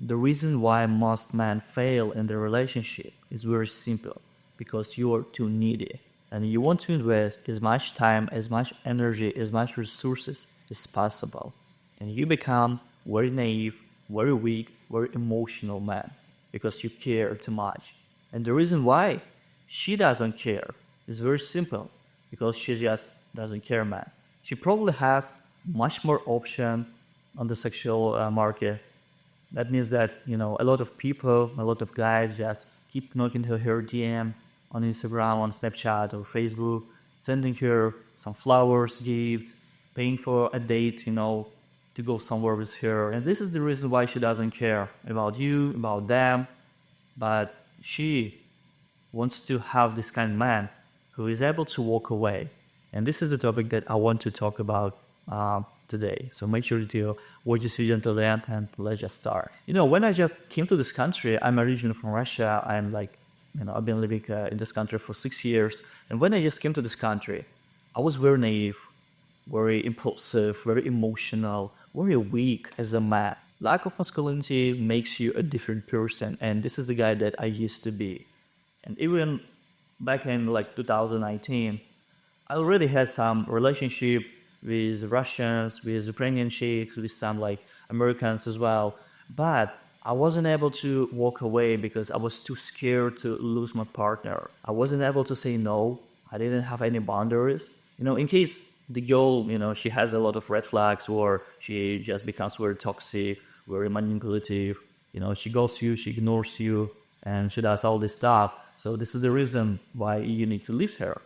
the reason why most men fail in their relationship is very simple. Because you are too needy. And you want to invest as much time, as much energy, as much resources as possible. And you become very naive, very weak, very emotional man. Because you care too much. And the reason why she doesn't care is very simple. Because she just doesn't care, man. She probably has much more option on the sexual market. That means that, a lot of people, a lot of guys just keep knocking to her DM on Instagram, on Snapchat or Facebook, sending her some flowers, gifts, paying for a date, to go somewhere with her. And this is the reason why she doesn't care about you, about them, but she wants to have this kind of man who is able to walk away. And this is the topic that I want to talk about today. So make sure to watch this video until the end and let's just start. When I just came to this country, I'm originally from Russia. I'm I've been living in this country for 6 years. And when I just came to this country, I was very naive, very impulsive, very emotional, very weak as a man. Lack of masculinity makes you a different person. And this is the guy that I used to be. And even back in 2019, I already had some relationship with Russians, with Ukrainian chicks, with some Americans as well. But I wasn't able to walk away because I was too scared to lose my partner. I wasn't able to say no. I didn't have any boundaries. In case the girl, she has a lot of red flags or she just becomes very toxic, very manipulative. She ghosts you, she ignores you, and she does all this stuff. So this is the reason why you need to leave her.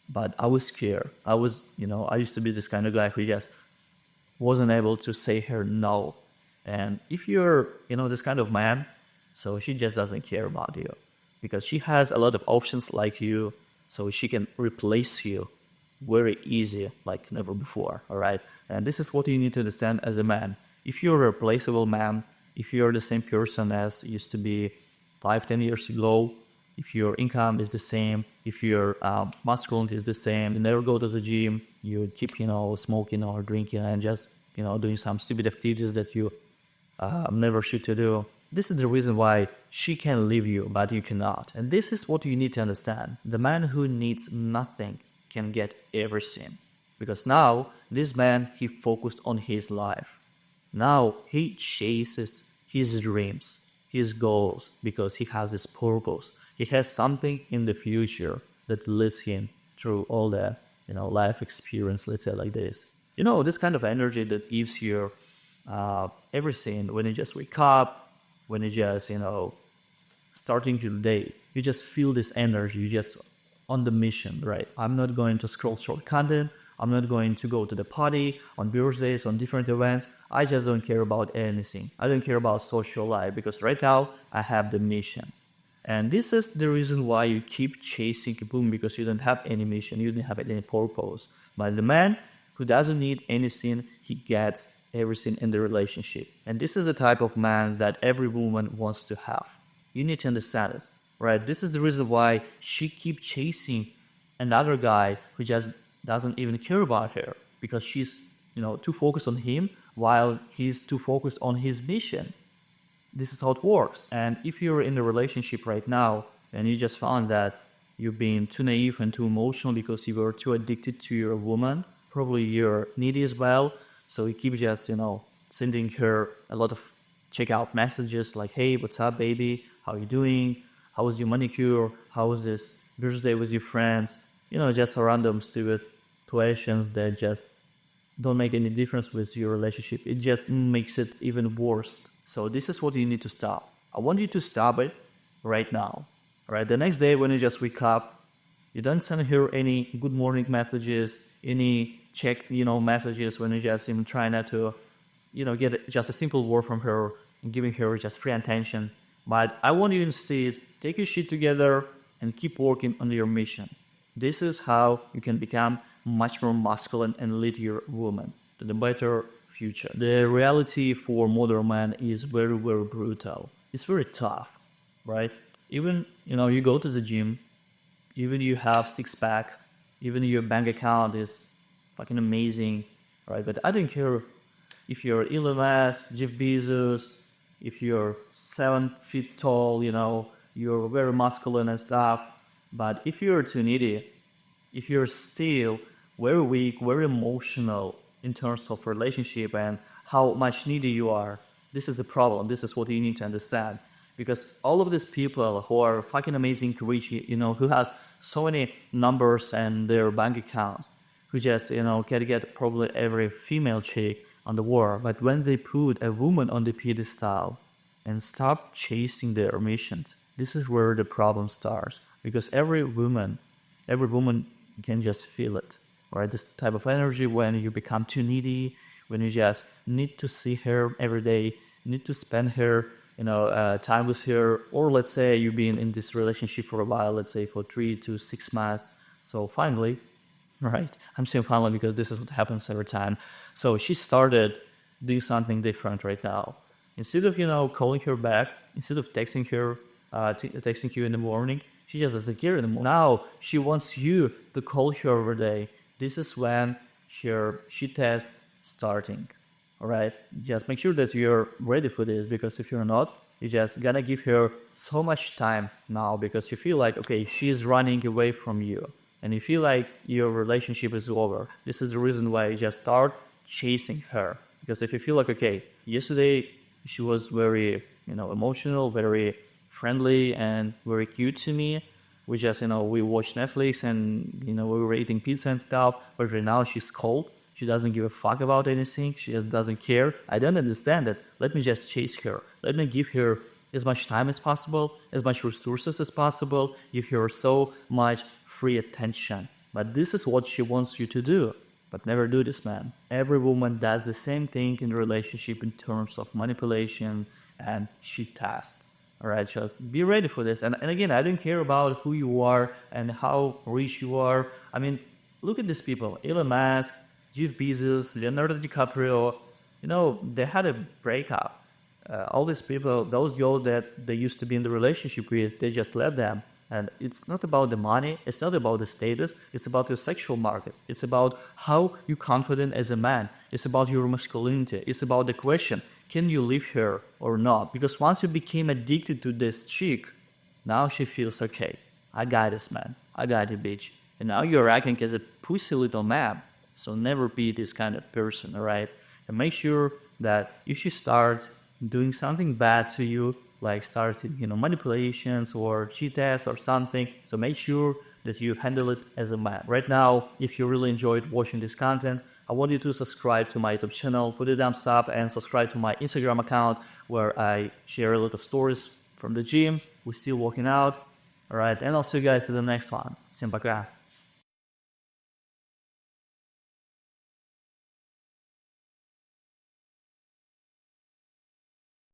But I was scared. I used to be this kind of guy who just wasn't able to say her no. And if you're, this kind of man, so she just doesn't care about you because she has a lot of options like you, so she can replace you very easy like never before, all right? And this is what you need to understand as a man. If you're a replaceable man, if you're the same person as used to be 5-10 years ago, if your income is the same, if your masculinity is the same, you never go to the gym, you keep, smoking or drinking and just, doing some stupid activities that you never should to do. This is the reason why she can leave you, but you cannot. And this is what you need to understand. The man who needs nothing can get everything. Because now, this man, he focused on his life. Now, he chases his dreams, his goals, because he has this purpose. He has something in the future that leads him through all the, life experience, let's say like this. This kind of energy that gives you everything when you just wake up, when you just, starting your day, you just feel this energy, you just on the mission, right? I'm not going to scroll short content. I'm not going to go to the party on birthdays, on different events. I just don't care about anything. I don't care about social life because right now I have the mission. And this is the reason why you keep chasing boom, because you don't have any mission, you don't have any purpose. But the man who doesn't need anything, he gets everything in the relationship. And this is the type of man that every woman wants to have. You need to understand it, right? This is the reason why she keeps chasing another guy who just doesn't even care about her because she's, too focused on him while he's too focused on his mission. This is how it works. And if you're in a relationship right now and you just found that you're being too naive and too emotional because you were too addicted to your woman, probably you're needy as well. So you keep just, sending her a lot of checkout messages like, hey, what's up, baby? How you doing? How was your manicure? How was this birthday with your friends? Just random stupid questions that just don't make any difference with your relationship. It just makes it even worse. So this is what you need to stop. I want you to stop it right now. All right, the next day when you just wake up, you don't send her any good morning messages, any check, messages when you just even try not to, get just a simple word from her and giving her just free attention. But I want you instead take your shit together and keep working on your mission. This is how you can become much more masculine and lead your woman to the better future. The reality for modern man is very, very brutal. It's very tough, right? Even, you go to the gym, even you have six-pack, even your bank account is fucking amazing, right? But I don't care if you're Elon Musk, Jeff Bezos, if you're 7 feet tall, you're very masculine and stuff. But if you're too needy, if you're still very weak, very emotional in terms of relationship and how much needy you are, this is the problem. This is what you need to understand. Because all of these people who are fucking amazing, rich, who has so many numbers in their bank account, who just, can get probably every female chick on the world. But when they put a woman on the pedestal and stop chasing their missions, this is where the problem starts. Because every woman can just feel it, right? This type of energy when you become too needy, when you just need to see her every day, need to spend her, time with her, or let's say you've been in this relationship for a while, let's say for 3 to 6 months. So finally, right? I'm saying finally because this is what happens every time. So she started doing something different right now. Instead of, calling her back, instead of texting her, texting you in the morning, she just doesn't care anymore. Now she wants you to call her every day. This is when her she test starting. All right, just make sure that you're ready for this, because if you're not, you're just gonna give her so much time now because you feel like, okay, she's running away from you and you feel like your relationship is over. This is the reason why you just start chasing her. Because if you feel like, okay, yesterday she was very, emotional, very friendly and very cute to me. We just, we watched Netflix and, we were eating pizza and stuff, but right now she's cold. She doesn't give a fuck about anything. She just doesn't care. I don't understand it. Let me just chase her. Let me give her as much time as possible, as much resources as possible, give her so much free attention. But this is what she wants you to do. But never do this, man. Every woman does the same thing in a relationship in terms of manipulation and cheat test. All right, just be ready for this. And again, I don't care about who you are and how rich you are. I mean, look at these people. Elon Musk, Jeff Bezos, Leonardo DiCaprio, they had a breakup. All these people, those girls that they used to be in the relationship with, they just left them. And it's not about the money, it's not about the status, it's about your sexual market. It's about how you're confident as a man. It's about your masculinity. It's about the question, can you leave her or not? Because once you became addicted to this chick, now she feels, okay, I got this, man. I got it, bitch. And now you're acting as a pussy little man. So never be this kind of person, all right? And make sure that if she starts doing something bad to you, like started, manipulations or cheat tests or something, so make sure that you handle it as a man. Right now, if you really enjoyed watching this content, I want you to subscribe to my YouTube channel, put a thumbs up, and subscribe to my Instagram account where I share a lot of stories from the gym. We're still working out. All right, and I'll see you guys in the next one. Всем пока.